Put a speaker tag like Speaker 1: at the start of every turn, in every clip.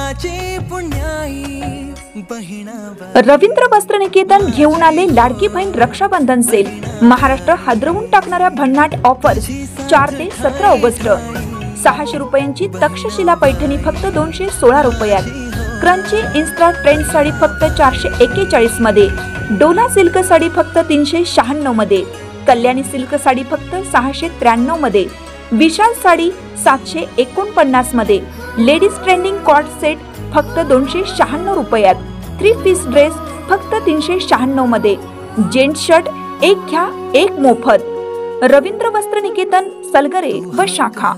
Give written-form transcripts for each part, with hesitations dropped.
Speaker 1: कुळाची पुण्याई बहिणा
Speaker 2: रवींद्र वस्त्रनिकेतन घेऊन आले लाडकी बहीण रक्षाबंधन सेल। महाराष्ट्र हादरवून टाकणाऱ्या भन्नाट ऑफर्स 4 ते 17 ऑगस्ट। 600 रुपयांची तक्षशिला पैठणी फक्त 216 रुपयात। क्रंची इन्स्टा ट्रेंड साडी फक्त 441 मध्ये। डोला सिल्क साडी फक्त 396 मध्ये। कल्याणी सिल्क साडी फक्त 693 मध्ये। विशाल साडी 749 मध्ये। लेडीज ट्रेंडिंग कॉर्ड सेट फक्त 296 रुपयात। 3 पीस ड्रेस फक्त 396 मध्ये। जेंट्स शर्ट एक घ्या एक मोफत। रवींद्र वस्त्रनिकेतन, सलगरे व शाखा।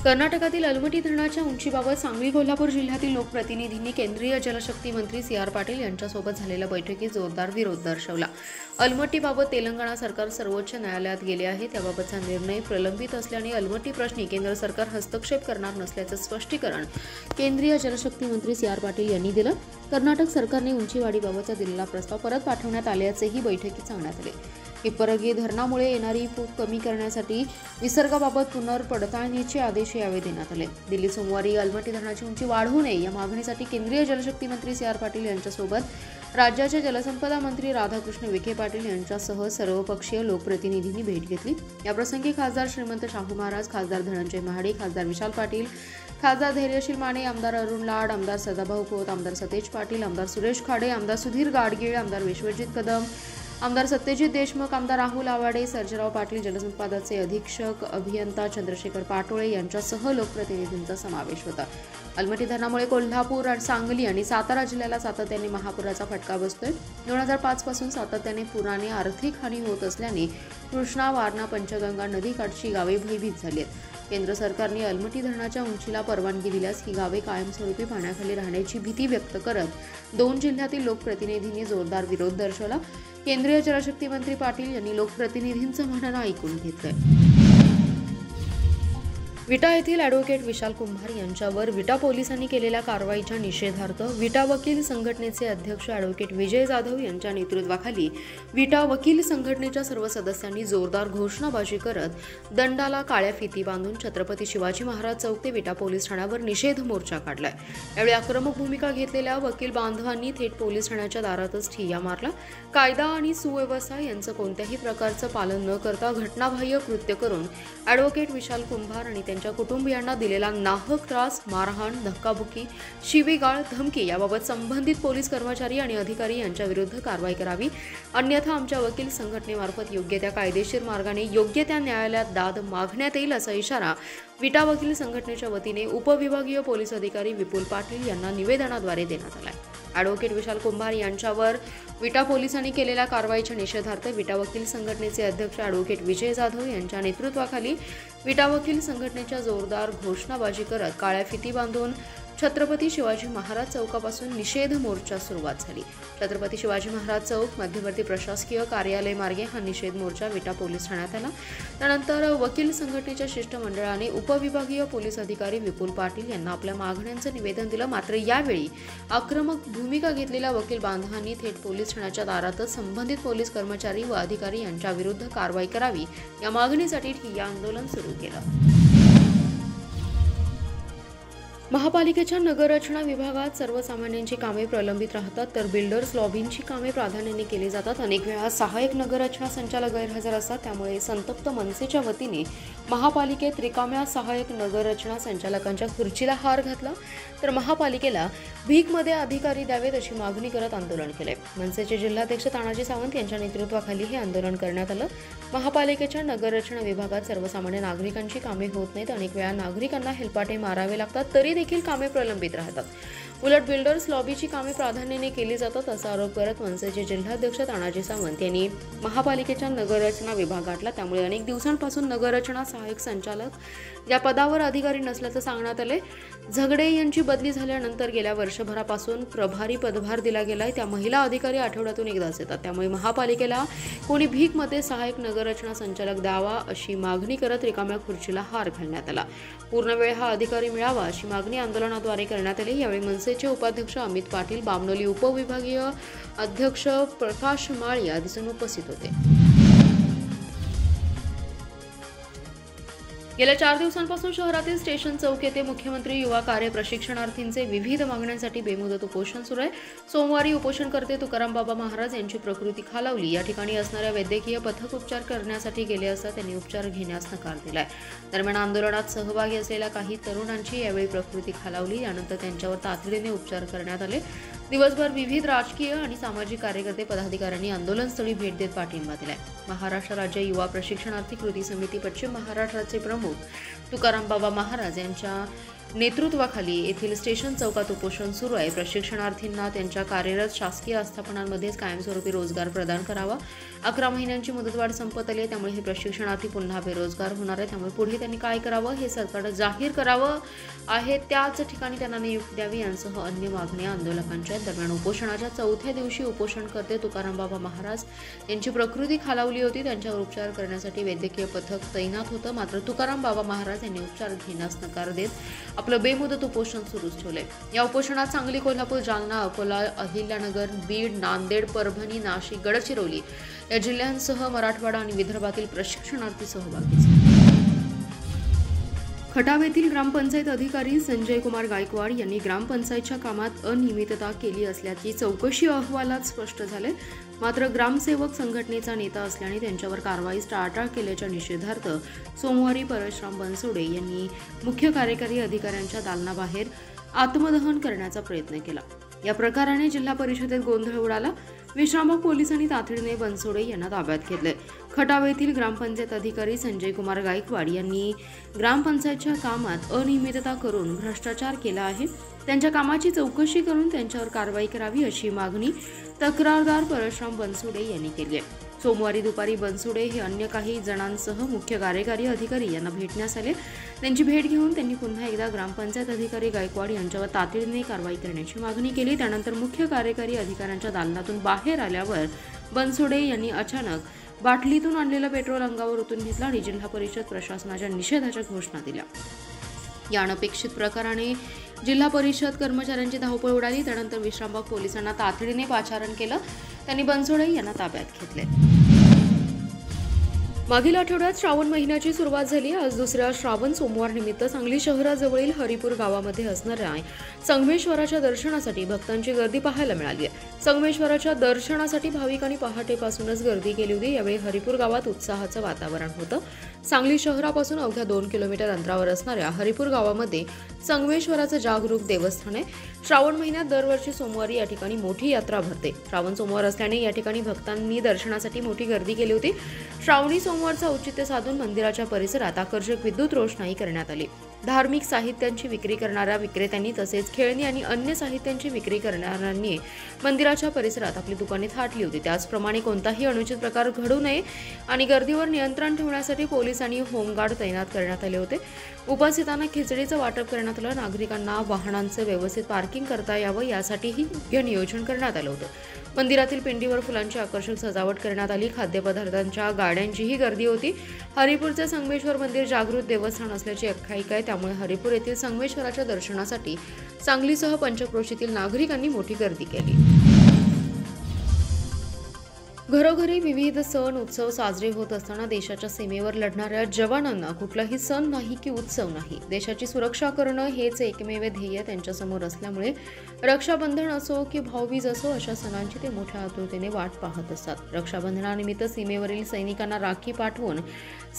Speaker 3: कर्नाटकातील अलमटी धरणाच्या उंचीबाबत सांगली कोल्हापूर जिल्ह्यातील लोकप्रतिनिधींनी केंद्रीय जलशक्ती मंत्री CR पाटील यांच्यासोबत झालेल्या बैठकीत जोरदार विरोध दर्शवला। अलमट्टीबाबत तेलंगणा सरकार सर्वोच्च न्यायालयात गेले आहे, त्याबाबतचा निर्णय प्रलंबित असल्याने अलमट्टी प्रश्नी केंद्र सरकार हस्तक्षेप करणार नसल्याचं स्पष्टीकरण केंद्रीय जलशक्ती मंत्री CR पाटील यांनी दिलं। कर्नाटक सरकारने उंचीवाढीबाबतचा दिलेला प्रस्ताव परत पाठवण्यात आल्याचेही बैठकीत सांगण्यात आले। हिप्परगी धरणामुळे येणारी फूट कमी करण्यासाठी विसर्गाबाबत पुनर्पडताळणीचे आदेश यावेळी देण्यात आले। दिल्ली सोमवारी अलमट्टी धरणाची उंची वाढवू नये या मागणीसाठी केंद्रीय जलशक्ती मंत्री CR पाटील यांच्यासोबत राज्याचे जलसंपदा मंत्री राधाकृष्ण विखे पाटील यांच्यासह सर्वपक्षीय लोकप्रतिनिधींनी भेट घेतली। याप्रसंगी खासदार श्रीमंत शाहू महाराज, खासदार धनंजय महाडे, खासदार विशाल पाटील, खासदार धैर्यशील माने, आमदार अरुण लाड, आमदार सदाभाऊ खोत, आमदार सतेज पाटील, आमदार सुरेश खाडे, आमदार सुधीर गाडगीळ, आमदार विश्वजित कदम, आमदार सत्यजित देशमुख, आमदार राहुल आवाडे, सर्जेराव पाटील, जलसंपदाचे अधीक्षक अभियंता चंद्रशेखर पाटोळे यांच्यासह लोकप्रतिनिधींचा समावेश होता। अलमट्टी धरणामुळे कोल्हापूर, सांगली आणि सातारा जिल्ह्याला सातत्याने महापुराचा फटका बसतोय। 2005 पासून सातत्याने पुराने आर्थिक हानी होत असल्याने कृष्णा, वारणा, पंचगंगा नदीकाठची गावे भयभीत झाली आहेत। केंद्र सरकारने अलमट्टी धरणाच्या उंचीला परवानगी दिल्यास ही गावे कायमस्वरूपी पाण्याखाली राहण्याची भीती व्यक्त करत 2 जिल्ह्यातील लोकप्रतिनिधींनी जोरदार विरोध दर्शवला। केंद्रीय जलशक्ती मंत्री पाटील यांनी लोकप्रतिनिधींचं म्हणणं ऐकून घेतलंय। विटा येथील ॲडव्होकेट विशाल कुंभार यांच्यावर विटा पोलिसांनी केलेल्या कारवाईच्या निषेधार्थ विटा वकील संघटनेचे अध्यक्ष ॲडव्होकेट विजय जाधव यांच्या नेतृत्वाखाली विटा वकील संघटनेच्या सर्व सदस्यांनी जोरदार घोषणाबाजी करत दंडाला काळ्या फिती बांधून छत्रपती शिवाजी महाराज चौक ते विटा पोलीस ठाण्यावर निषेध मोर्चा काढलाय। यावेळी आक्रमक भूमिका घेतलेल्या वकील बांधवांनी थेट पोलीस ठाण्याच्या दारातच ठिय्या मारला। कायदा आणि सुव्यवस्था यांचं कोणत्याही प्रकारचं पालन न करता घटनाबाह्य कृत्य करून ॲडव्होकेट विशाल कुंभार आणि त्यांच्या कुटुंबियांना दिलेला नाहक त्रास, मारहाण, धक्काबुक्की, शिवीगाळ, धमकी याबाबत संबंधित पोलीस कर्मचारी आणि अधिकारी यांच्या विरुद्ध कारवाई करावी, अन्यथा आमच्या वकील संघटनेमार्फत योग्य त्या कायदेशीर मार्गाने योग्य त्या न्यायालयात दाद मागण्यात येईल असा इशारा विटा वकील संघटनेच्या वतीने उपविभागीय पोलीस अधिकारी विपुल पाटील यांना निवेदनाद्वारे देण्यात आला आहे। ॲडव्होकेट विशाल कुंभार यांच्यावर विटा पोलिसांनी केलेल्या कारवाईच्या निषेधार्थ विटा वकील संघटनेचे अध्यक्ष ॲडव्होकेट विजय जाधव यांच्या नेतृत्वाखाली विटा वकील संघटनेच्या जोरदार घोषणाबाजी करत काळ्या फिती बांधून छत्रपती शिवाजी महाराज चौकापासून निषेध मोर्चा सुरुवात झाली। छत्रपती शिवाजी महाराज चौक मध्यवर्ती प्रशासकीय कार्यालय मार्गे हा निषेध मोर्चा विटा पोलीस ठाण्यात आला। त्यानंतर वकील संघटनेच्या शिष्टमंडळाने उपविभागीय पोलीस अधिकारी विपुल पाटील यांना आपल्या मागण्यांचं निवेदन दिलं। मात्र यावेळी आक्रमक भूमिका घेतलेल्या वकील बांधवांनी थेट पोलीस ठाण्याच्या दारातच संबंधित पोलीस कर्मचारी व अधिकारी यांच्या विरुद्ध कारवाई करावी या मागणीसाठी ठिय्या आंदोलन सुरू केलं। महापालिकेच्या नगररचना विभागात सर्वसामान्यांची कामे प्रलंबित राहतात, तर बिल्डर्स लॉबींची कामे प्राधान्याने केली जातात। अनेक वेळा सहाय्यक नगररचना संचालक गैरहजर असतात, त्यामुळे संतप्त मनसेच्या वतीने महापालिकेत रिकाम्या सहाय्यक नगररचना संचालकांच्या खुर्चीला हार घातला, तर महापालिकेला भीकमध्ये अधिकारी द्यावेत अशी मागणी करत आंदोलन केले। मनसेचे जिल्हाध्यक्ष तानाजी सावंत यांच्या नेतृत्वाखाली हे आंदोलन करण्यात आलं। महापालिकेच्या नगररचना विभागात सर्वसामान्य नागरिकांची कामे होत नाहीत, अनेक वेळा नागरिकांना हेलपाटे मारावे लागतात, तरी देखील कामे प्रलंबित राहतात। उलट बिल्डर्स लॉबीची कामे प्राधान्याने केली जातात असा आरोप करत मनसेचे जिल्हाध्यक्ष तानाजी सावंत यांनी महापालिकेच्या नगररचना विभाग गाठला। त्यामुळे अनेक दिवसांपासून नगररचना सहाय्यक संचालक या पदावर अधिकारी नसल्याचं सांगण्यात आले। झगडे यांची बदली झाल्यानंतर गेल्या वर्षभरापासून प्रभारी पदभार दिला गेलाय। त्या महिला अधिकारी आठवड्यातून एकदाच येतात, त्यामुळे महापालिकेला कोणी भीकमध्ये सहाय्यक नगररचना संचालक द्यावा अशी मागणी करत रिकाम्या खुर्चीला हार घालण्यात आला। पूर्णवेळ हा अधिकारी मिळावा अशी मागणी आंदोलनाद्वारे करण्यात आली। यावेळी मनसेचे उपाध्यक्ष अमित पाटील, बामनोली उपविभागीय अध्यक्ष प्रकाश माळी आदी उपस्थित होते। गेल्या 4 दिवसांपासून शहरातील स्टेशन चौक येथे मुख्यमंत्री युवा कार्य प्रशिक्षणार्थींचे विविध मागण्यांसाठी बेमुदत उपोषण सुरू आहे. सोमवारी उपोषणकर्ते तुकाराम बाबा महाराज यांची प्रकृती खालावली. या ठिकाणी असणाऱ्या वैद्यकीय पथक उपचार करण्यासाठी गेले असता त्यांनी उपचार घेण्यास नकार दिलाय. दरम्यान आंदोलनात सहभागी असलेल्या काही तरुणांची यावेळी प्रकृती खालावली. यानंतर त्यांच्यावर तातडीने उपचार करण्यात आले. दिवसभर विविध राजकीय आणि सामाजिक कार्यकर्ते पदाधिकाऱ्यांनी आंदोलनस्थळी भेट देत पाठिंबा दिलाय. महाराष्ट्र राज्य युवा प्रशिक्षणार्थी कृती समिती पश्चिम महाराष्ट्राचे प्रमुख तुकाराम बाबा महाराज यांच्या नेतृत्वाखाली येथील स्टेशन चौकात उपोषण सुरू आहे. प्रशिक्षणार्थींना त्यांच्या कार्यरत शासकीय आस्थापनांमध्येच कायमस्वरूपी रोजगार प्रदान करावा. 11 महिन्यांची मुदतवाढ संपत आली आहे, त्यामुळे हे प्रशिक्षणार्थी पुन्हा बेरोजगार होणार आहे. त्यामुळे पुढे त्यांनी काय करावं हे सरकारनं जाहीर करावं आहे. त्याच ठिकाणी त्यांना नियुक्ती द्यावी यांसह अन्य मागण्या आंदोलकांच्या दरम्यान उपोषणाच्या 4थ्या दिवशी उपोषणकर्ते तुकाराम बाबा महाराज यांची प्रकृती खालावली होती. त्यांच्यावर उपचार करण्यासाठी वैद्यकीय पथक तैनात होतं. मात्र तुकाराम बाबा महाराज यांनी उपचार घेण्यास नकार देत आपलं बेमुदत उपोषण सुरूच ठेवलंय. या उपोषणात सांगली, कोल्हापूर, जालना, अकोला, अहिल्यानगर, बीड, नांदेड, परभणी, नाशिक, गडचिरोली या जिल्ह्यांसह मराठवाडा आणि विदर्भातील प्रशिक्षणार्थी सहभागी झाले. खटाव येथील ग्रामपंचायत अधिकारी संजय कुमार गायकवाड यांनी ग्रामपंचायतच्या कामात अनियमितता केली असल्याची चौकशी अहवालात स्पष्ट झाले. मात्र ग्रामसेवक संघटनेचा नेता असल्याने त्यांच्यावर कारवाईस टाळाटाळ केल्याच्या निषेधार्थ सोमवारी परशुराम बनसोडे यांनी मुख्य कार्यकारी अधिकाऱ्यांच्या दालनाबाहेर आत्मदहन करण्याचा प्रयत्न केला. या प्रकाराने जिल्हा परिषदेत गोंधळ उडाला. विश्रामबाग पोलिसांनी तातडीने बनसोडे यांना ताब्यात घेतले. खटाव येथील ग्रामपंचायत अधिकारी संजय कुमार गायकवाड यांनी ग्रामपंचायतच्या कामात अनियमितता करून भ्रष्टाचार केला आहे. त्यांच्या कामाची चौकशी करून त्यांच्यावर कारवाई करावी अशी मागणी तक्रारदार परशुराम बनसोडे यांनी केली आहे. सोमवारी दुपारी बनसोडे हे अन्य काही जणांसह मुख्य कार्यकारी अधिकारी यांना भेटण्यास आले. त्यांची भेट घेऊन त्यांनी पुन्हा एकदा ग्रामपंचायत अधिकारी गायकवाड यांच्यावर तातडीने कारवाई करण्याची मागणी केली. त्यानंतर मुख्य कार्यकारी अधिकाऱ्यांच्या दालनातून बाहेर आल्यावर बनसोडे यांनी अचानक बाटलीतून आणलेलं पेट्रोल अंगावर ओतून घेतलं आणि जिल्हा परिषद प्रशासनाच्या निषेधाच्या घोषणा दिल्या. या अनपेक्षित प्रकाराने जिल्हा परिषद कर्मचाऱ्यांची धावपळ उडाली. त्यानंतर विश्रामबाग पोलिसांना तातडीने पाचारण केलं. त्यांनी बनसोडे यांना ताब्यात घेतले. मागील आठवड्यात श्रावण महिन्याची सुरुवात झाली. आज दुसऱ्या श्रावण सोमवार निमित्त सांगली शहराजवळील हरिपूर गावामध्ये असणाऱ्या संगमेश्वराच्या दर्शनासाठी भक्तांची गर्दी पाहायला मिळाली आहे. संगमेश्वराच्या दर्शनासाठी भाविकांनी पहाटेपासूनच गर्दी केली होती. यावेळी हरिपूर गावात उत्साहाचं वातावरण होतं. सांगली शहरापासून अवघ्या 2 किलोमीटर अंतरावर असणाऱ्या हरिपूर गावामध्ये संगमेश्वराचं जागरूक देवस्थान आहे. श्रावण महिन्यात दरवर्षी सोमवारी या ठिकाणी मोठी यात्रा भरते. श्रावण सोमवार असल्याने या ठिकाणी भक्तांनी दर्शनासाठी मोठी गर्दी केली होती. श्रावणी सोमवारचं औचित्य साधून मंदिराच्या परिसरात आकर्षक विद्युत रोषणाई करण्यात आली. धार्मिक साहित्यांची विक्री करणाऱ्या विक्रेत्यांनी तसेच खेळणी आणि अन्य साहित्यांची विक्री करणाऱ्यांनी मंदिराच्या परिसरात आपली दुकाने थाटली होती. त्याचप्रमाणे कोणताही अनुचित प्रकार घडू नये आणि गर्दीवर नियंत्रण ठेवण्यासाठी पोलिसांनी होमगार्ड तैनात करण्यात आले होते. उपस्थितांना खिचडीचं वाटप करण्यात आलं. नागरिकांना वाहनांचं व्यवस्थित पार्किंग करता यावं यासाठीही योग्य नियोजन करण्यात आलं होतं. मंदिरातील पिंडीवर फुलांची आकर्षक सजावट करण्यात आली. खाद्यपदार्थांच्या गाड्यांचीही गर्दी होती. हरिपूरचे संगमेश्वर मंदिर जागृत देवस्थान असल्याची आख्यायिका आहे. त्यामुळे हरिपूर येथील संगमेश्वराच्या दर्शनासाठी सांगलीसह पंचक्रोशीतील नागरिकांनी मोठी गर्दी केली. घरोघरी विविध सण उत्सव साजरे होत असताना देशाच्या सीमेवर लढणाऱ्या जवानांना कुठलाही सण नाही की उत्सव नाही, देशाची सुरक्षा करणं हेच एकमेव ध्येय त्यांच्यासमोर असल्यामुळे रक्षाबंधन असो की भाऊबीज असो अशा सणांची ते मोठ्या आतुरतेने वाट पाहत असतात. रक्षाबंधनानिमित्त सीमेवरील सैनिकांना राखी पाठवून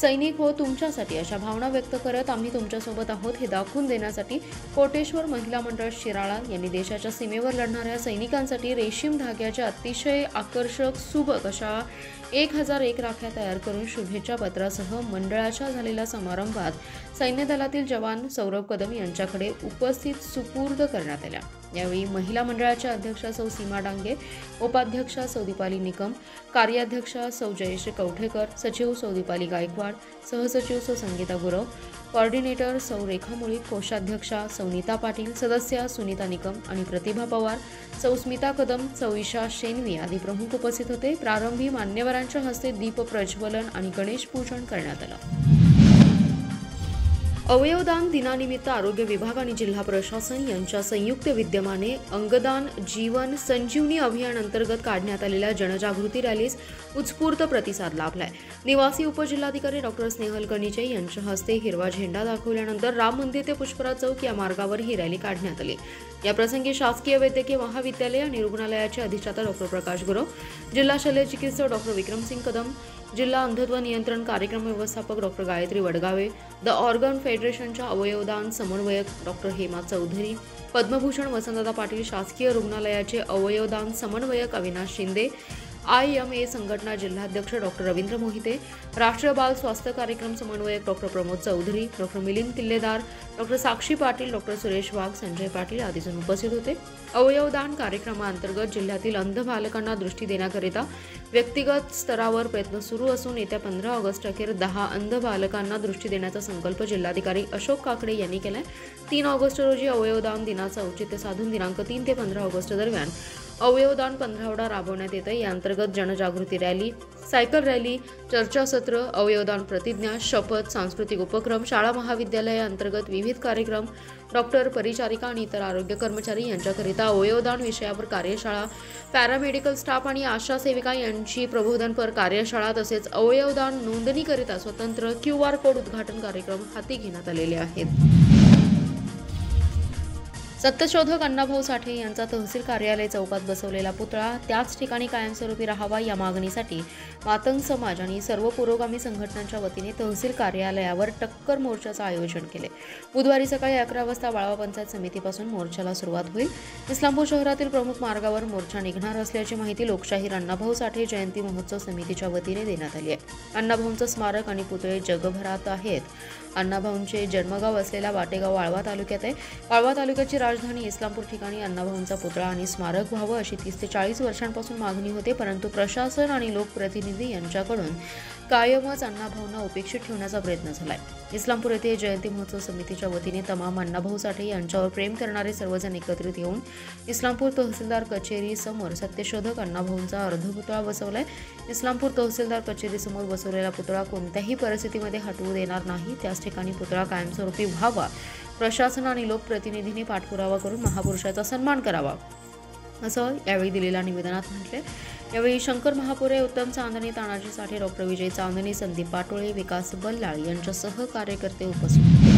Speaker 3: सैनिक हो तुमच्यासाठी अशा भावना व्यक्त करत आम्ही तुमच्यासोबत आहोत हे दाखवून देण्यासाठी कोटेश्वर महिला मंडळ शिराळा यांनी देशाच्या सीमेवर लढणाऱ्या सैनिकांसाठी रेशीम धाग्याच्या अतिशय आकर्षक सुबक अशा 1001 राख्या तयार करून शुभेच्छा पत्रासह मंडळाच्या झालेल्या समारंभात सैन्य दलातील जवान सौरभ कदम यांच्याकडे उपस्थित सुपूर्द करण्यात आल्या. यावेळी महिला मंडळाच्या अध्यक्षा सौ सीमा डांगे, उपाध्यक्षा सौ दीपाली निकम, कार्याध्यक्षा सौ जयश्री कवठेकर, सचिव सौ दीपाली गायकवाड, सहसचिव सौ संगीता गुरव, कोऑर्डिनेटर सौ रेखा मुळी, कोषाध्यक्षा सौ नीता पाटील, सदस्या सुनीता निकम आणि प्रतिभा पवार, सौ स्मिता कदम, सौ ईशा शेनवी आदी प्रमुख उपस्थित होते. प्रारंभी मान्यवरांच्या हस्ते दीप प्रज्वलन आणि गणेश पूजन करण्यात आलं. अवयवदान दिनानिमित्त आरोग्य विभाग आणि जिल्हा प्रशासन यांच्या संयुक्त विद्यमाने अंगदान जीवन संजीवनी अभियान अंतर्गत काढण्यात आलेल्या जनजागृती रॅलीस उत्स्फूर्त प्रतिसाद लाभलाय। निवासी उपजिल्हाधिकारी डॉक्टर स्नेहल कनिचे यांच्या हस्ते हिरवा झेंडा दाखवल्यानंतर राम मंदिर ते पुष्पराज चौक या मार्गावर ही रॅली काढण्यात आली। या प्रसंगी शासकीय वैद्यकीय महाविद्यालय आणि रुग्णालयाचे अधिष्ठाता डॉक्टर प्रकाश गुरव, जिल्हा शल्य चिकित्सक डॉक्टर विक्रमसिंग कदम, जिल्हा अंधत्व नियंत्रण कार्यक्रम व्यवस्थापक doctor Gayatri Wadgave, the organ फेडरेशनच्या अवयवदान समन्वयक डॉक्टर हेमा चौधरी, पद्मभूषण वसंतदादा पाटील शासकीय रुग्णालयाचे अवयवदान समन्वयक अविनाश शिंदे, IMA संघटना जिल्हाध्यक्ष डॉक्टर रवींद्र मोहिते, राष्ट्रीय बाल स्वास्थ्य कार्यक्रम समन्वयक डॉक्टर प्रमोद चौधरी, डॉक्टर मिलिंद किल्लेदार, डॉक्टर साक्षी पाटील, डॉक्टर सुरेश वाघ, संजय पाटील आदी जण उपस्थित होते। अवयवदान कार्यक्रमाअंतर्गत जिल्ह्यातील अंध बालकांना दृष्टी देण्याकरिता व्यक्तिगत स्तरावर प्रयत्न सुरू असून येत्या 15 ऑगस्ट अखेर 10 अंध बालकांना दृष्टी देण्याचा संकल्प जिल्हाधिकारी अशोक काकडे यांनी केलाय। 3 ऑगस्ट रोजी अवयवदान दिनाचं औचित्य साधून दिनांक 3 ते 15 ऑगस्ट दरम्यान अवयवदान पंधरवडा राबवण्यात येतं। या अंतर्गत जनजागृती रॅली, सायकल रॅली, चर्चासत्र, अवयवदान प्रतिज्ञा, शपथ, सांस्कृतिक उपक्रम, शाळा महाविद्यालय अंतर्गत विविध कार्यक्रम, डॉक्टर, परिचारिका आणि इतर आरोग्य कर्मचारी यांच्याकरिता अवयवदान विषयावर कार्यशाळा, पॅरामेडिकल स्टाफ आणि आशा सेविका यांची प्रबोधनपर कार्यशाळा तसेच अवयवदान नोंदणीकरिता स्वतंत्र QR कोड उद्घाटन कार्यक्रम हाती घेण्यात आलेले आहेत। सत्यशोधक अण्णाभाऊ साठे यांचा तहसील कार्यालय चौकात बसवलेला पुतळा त्याच ठिकाणी कायमस्वरूपी राहावा या मागणीसाठी मातंग समाज आणि सर्व पुरोगामी संघटनांच्या वतीने तहसील कार्यालयावर टक्कर मोर्चाचं आयोजन केले। बुधवारी सकाळी 11 वाजता वाळवा पंचायत समितीपासून मोर्चाला सुरुवात होईल। इस्लामपूर शहरातील प्रमुख मार्गावर मोर्चा निघणार असल्याची माहिती लोकशाहीर अण्णाभाऊ साठे जयंती महोत्सव समितीच्या वतीने देण्यात आली आहे। अण्णाभाऊंचं स्मारक आणि पुतळे जगभरात आहेत। अण्णाभाऊंचे जन्मगाव असलेला वाटेगाव वाळवा तालुक्यात आहे। वाळवा तालुक्याची राजधानी इस्लामपूर ठिकाणी अण्णाभाऊंचा पुतळा आणि स्मारक व्हावं अशी 30 ते 40 वर्षांपासून मागणी होते, परंतु प्रशासन आणि लोकप्रतिनिधी यांच्याकडून कायमच अण्णाभाऊंना उपेक्षित ठेवण्याचा प्रयत्न झालाय। इस्लामपूर येथे जयंती महोत्सव समितीच्या वतीने तमाम अण्णाभाऊ साठे यांच्यावर प्रेम करणारे सर्वजण एकत्रित येऊन इस्लामपूर तहसीलदार कचेरी समोर सत्यशोधक अण्णाभाऊंचा अर्धपुतळा बसवलाय। इस्लामपूर तहसीलदार कचेरी समोर बसवलेला पुतळा कोणत्याही परिस्थितीमध्ये हटवू देणार नाही, त्याच ठिकाणी पुतळा कायमस्वरूपी व्हावा, प्रशासन आणि लोकप्रतिनिधींनी पाठपुरावा करून महापुरुषाचा सन्मान करावा असं यावेळी दिलेल्या निवेदनात म्हटले। यावेळी शंकर महापुरे, उत्तम चांदणे, तानाजी साठे, डॉक्टर विजय चांदणे, संदीप पाटोळे, विकास बल्लाळ यांच्यासह कार्यकर्ते उपस्थित होते।